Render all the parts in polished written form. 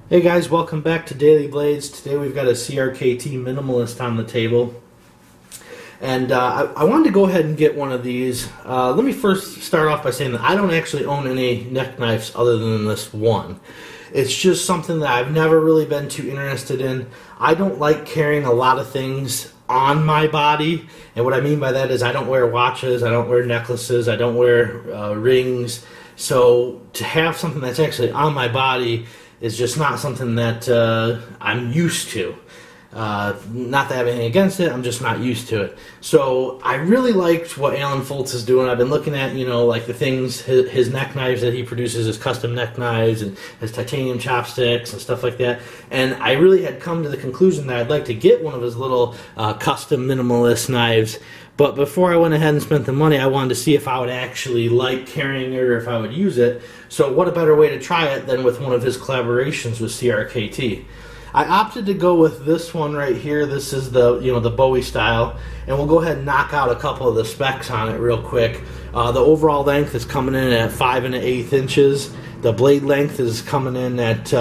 Hey guys, welcome back to Daily Blades. Today we've got a CRKT Minimalist on the table. And I wanted to go ahead and get one of these. Let me first start off by saying that I don't actually own any neck knives other than this one. It's just something that I've never really been too interested in. I don't like carrying a lot of things on my body. And what I mean by that is I don't wear watches, I don't wear necklaces, I don't wear rings. So to have something that's actually on my body is just not something that I'm used to. Not that I have anything against it, I'm just not used to it. So I really liked what Alan Folts is doing. I've been looking at, like the things, his neck knives that he produces, his custom neck knives and his titanium chopsticks and stuff like that. And I really had come to the conclusion that I'd like to get one of his little custom minimalist knives. But before I went ahead and spent the money, I wanted to see if I would actually like carrying it or if I would use it. So what a better way to try it than with one of his collaborations with CRKT. I opted to go with this one right here. This is the the Bowie style, and we'll go ahead and knock out a couple of the specs on it real quick. The overall length is coming in at 5 1/8 inches. The blade length is coming in at 2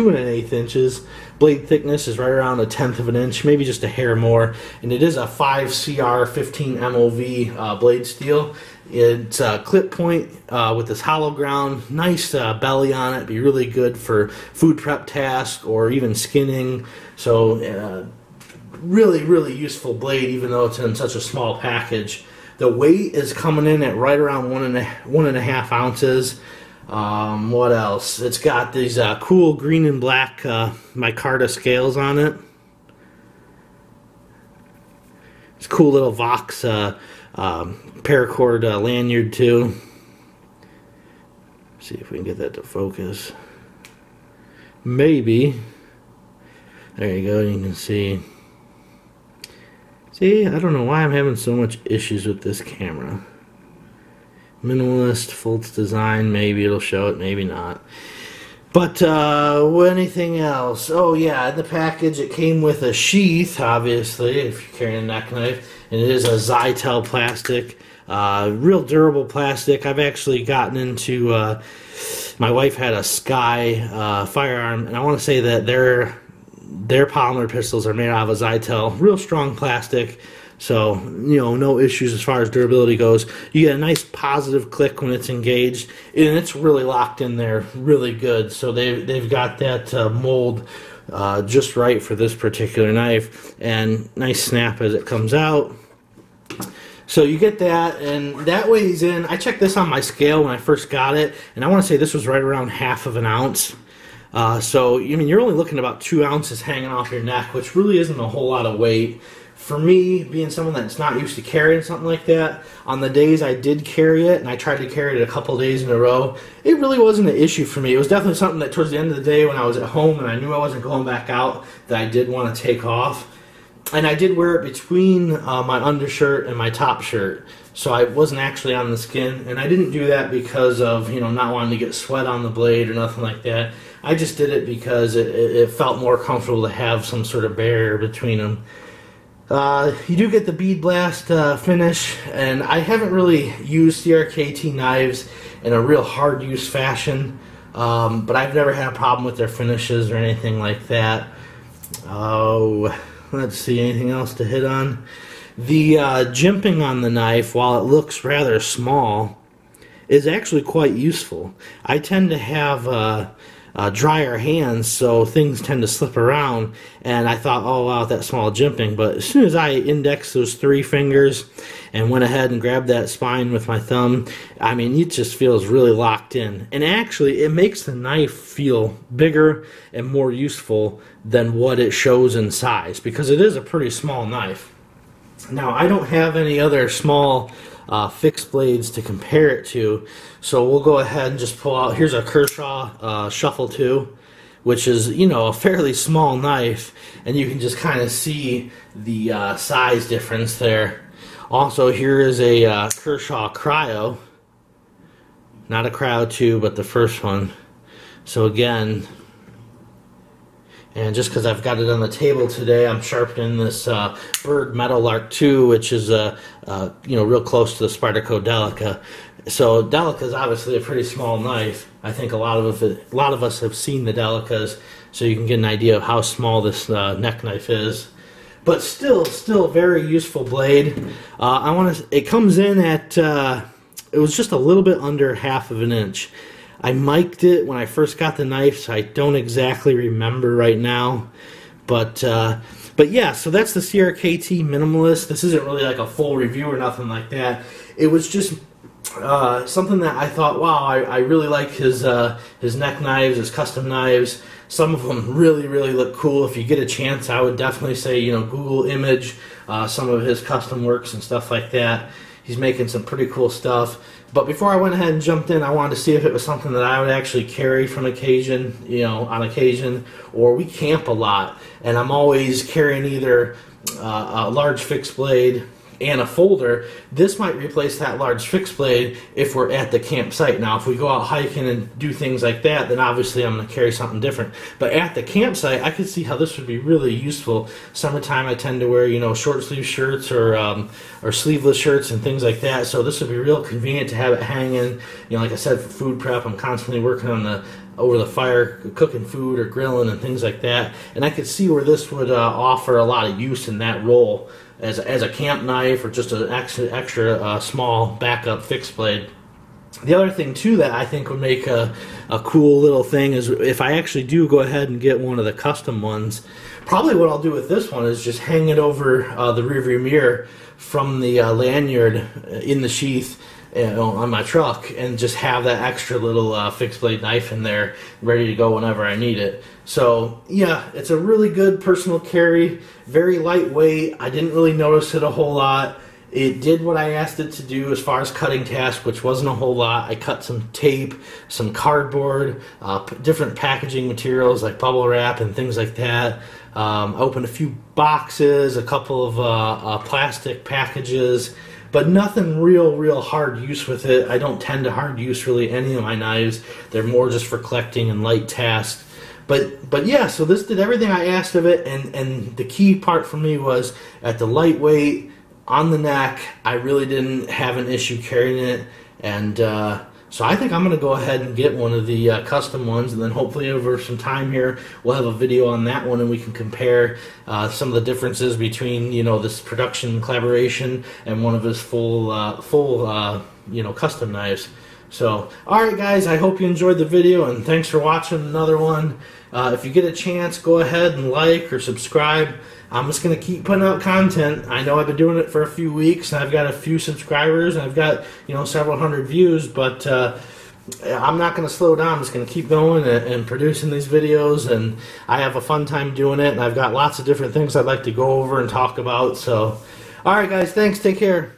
1/8 inches. Blade thickness is right around 1/10 of an inch, maybe just a hair more. And it is a 5CR 15 MOV blade steel. It's a clip point with this hollow ground, nice belly on it, be really good for food prep tasks or even skinning. So really, really useful blade, even though it's in such a small package. The weight is coming in at right around 1.5 ounces. What else? It's got these cool green and black micarta scales on it. It's a cool little Vox paracord lanyard too. See if we can get that to focus. Maybe. There you go, you can see. See, I don't know why I'm having so much issues with this camera. Minimalist, Folts design, maybe it'll show it, maybe not. But anything else? Oh yeah, in the package it came with a sheath, obviously, if you're carrying a neck knife. And it is a Zytel plastic, real durable plastic. I've actually gotten into, my wife had a Sky firearm, and I want to say that their polymer pistols are made out of a Zytel, real strong plastic. So, no issues as far as durability goes. You get a nice positive click when it's engaged, and it's really locked in there really good. So they've got that mold just right for this particular knife, and nice snap as it comes out. So you get that, and that weighs in. I checked this on my scale when I first got it, and I want to say this was right around 1/2 ounce. So, you're only looking at about 2 ounces hanging off your neck, which really isn't a whole lot of weight. For me, being someone that's not used to carrying something like that, on the days I did carry it, and I tried to carry it a couple days in a row, it really wasn't an issue for me. It was definitely something that towards the end of the day when I was at home and I knew I wasn't going back out, that I did want to take off. And I did wear it between my undershirt and my top shirt, so I wasn't actually on the skin. And I didn't do that because of, not wanting to get sweat on the blade or nothing like that. I just did it because it felt more comfortable to have some sort of barrier between them. You do get the bead blast finish, and I haven't really used CRKT knives in a real hard use fashion, but I've never had a problem with their finishes or anything like that. Oh, let's see, anything else to hit on? The jimping on the knife, while it looks rather small, is actually quite useful. I tend to have drier hands, so things tend to slip around, and I thought, oh wow, that small jimping. But as soon as I indexed those 3 fingers and went ahead and grabbed that spine with my thumb, it just feels really locked in. And actually, it makes the knife feel bigger and more useful than what it shows in size, because it is a pretty small knife. Now, I don't have any other small fixed blades to compare it to, so we'll go ahead and just pull out. Here's a Kershaw Shuffle 2, which is a fairly small knife, and you can just kind of see the size difference there. Also, here is a Kershaw Cryo, not a Cryo 2, but the first one. So again, and just because I've got it on the table today, I'm sharpening this Bird Meadowlark 2, which is real close to the Spyderco Delica. So Delica is obviously a pretty small knife. I think a lot of us have seen the Delicas, so you can get an idea of how small this neck knife is. But still very useful blade. It comes in at it was just a little bit under 1/2 of an inch. I mic'd it when I first got the knife, so I don't exactly remember right now. But yeah, so that's the CRKT Minimalist. This isn't really like a full review or nothing like that. It was just something that I thought, wow, I really like his neck knives, his custom knives. Some of them really look cool. If you get a chance, I would definitely say, you know, Google image some of his custom works and stuff like that. He's making some pretty cool stuff. But before I went ahead and jumped in, I wanted to see if it was something that I would actually carry on occasion, or we camp a lot, and I'm always carrying either a large fixed blade and a folder. This might replace that large fixed blade if we're at the campsite. Now, if we go out hiking and do things like that, then obviously I'm going to carry something different. But at the campsite, I could see how this would be really useful. Summertime, I tend to wear, you know, short sleeve shirts or sleeveless shirts and things like that. So this would be real convenient to have it hanging. You know, like I said, for food prep, I'm constantly working on over the fire, cooking food or grilling and things like that. And I could see where this would offer a lot of use in that role as a camp knife or just an extra small backup fixed blade. The other thing too that I think would make a cool little thing is if I actually do go ahead and get one of the custom ones, probably what I'll do with this one is just hang it over the rearview mirror from the lanyard in the sheath on my truck, and just have that extra little fixed blade knife in there ready to go whenever I need it. So yeah, it's a really good personal carry, very lightweight. I didn't really notice it a whole lot. It did what I asked it to do as far as cutting tasks, which wasn't a whole lot. I cut some tape, some cardboard, different packaging materials like bubble wrap and things like that. I opened a few boxes, a couple of plastic packages, but nothing real hard use with it. I don't tend to hard use really any of my knives. They're more just for collecting and light tasks. But yeah, so this did everything I asked of it, and the key part for me was at the lightweight, on the neck, I really didn't have an issue carrying it, and so I think I'm going to go ahead and get one of the custom ones, and then hopefully over some time here we'll have a video on that one and we can compare some of the differences between, you know, this production collaboration and one of his full you know, custom knives. So, alright guys, I hope you enjoyed the video, and thanks for watching another one. If you get a chance, go ahead and like or subscribe. I'm just going to keep putting out content. I know I've been doing it for a few weeks, and I've got a few subscribers, and I've got, you know, several hundred views, but I'm not going to slow down. I'm just going to keep going and producing these videos, and I have a fun time doing it, and I've got lots of different things I'd like to go over and talk about. So, alright guys, thanks, take care.